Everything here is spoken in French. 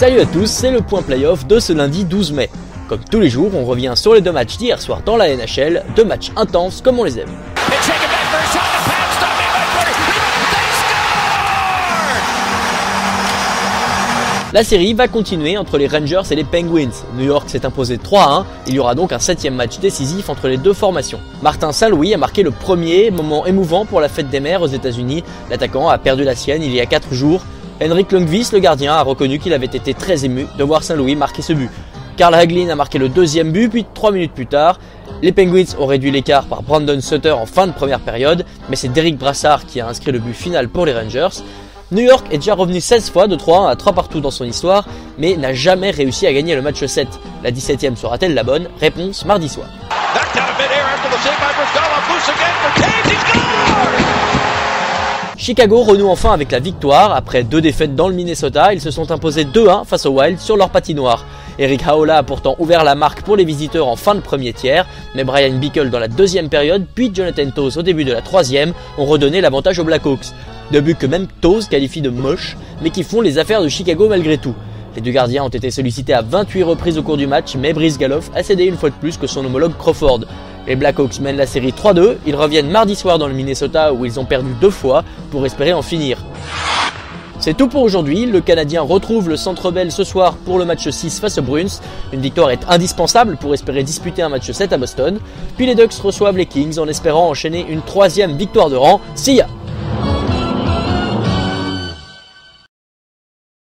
Salut à tous, c'est le point playoff de ce lundi 12 mai. Comme tous les jours, on revient sur les deux matchs d'hier soir dans la NHL, deux matchs intenses comme on les aime. La série va continuer entre les Rangers et les Penguins. New York s'est imposé 3-1, il y aura donc un 7e match décisif entre les deux formations. Martin Saint-Louis a marqué le premier moment émouvant pour la fête des mères aux États-Unis. L'attaquant a perdu la sienne il y a 4 jours. Henrik Lundqvist, le gardien, a reconnu qu'il avait été très ému de voir Saint-Louis marquer ce but. Carl Hagelin a marqué le deuxième but, puis 3 minutes plus tard, les Penguins ont réduit l'écart par Brandon Sutter en fin de première période, mais c'est Derek Brassard qui a inscrit le but final pour les Rangers. New York est déjà revenu 16 fois de 3-1 à 3 partout dans son histoire, mais n'a jamais réussi à gagner le match 7. La 17e sera-t-elle la bonne? Réponse mardi soir. Chicago renoue enfin avec la victoire. Après 2 défaites dans le Minnesota, ils se sont imposés 2-1 face aux Wild sur leur patinoire. Eric Haula a pourtant ouvert la marque pour les visiteurs en fin de premier tiers, mais Brian Bickle dans la deuxième période, puis Jonathan Toews au début de la troisième, ont redonné l'avantage aux Blackhawks. 2 buts que même Toews qualifie de moches, mais qui font les affaires de Chicago malgré tout. Les deux gardiens ont été sollicités à 28 reprises au cours du match, mais Brice Galoff a cédé une fois de plus que son homologue Crawford. Les Blackhawks mènent la série 3-2, ils reviennent mardi soir dans le Minnesota où ils ont perdu 2 fois pour espérer en finir. C'est tout pour aujourd'hui, le Canadien retrouve le Centre Bell ce soir pour le match 6 face aux Bruins. Une victoire est indispensable pour espérer disputer un match 7 à Boston. Puis les Ducks reçoivent les Kings en espérant enchaîner une 3e victoire de rang. See ya!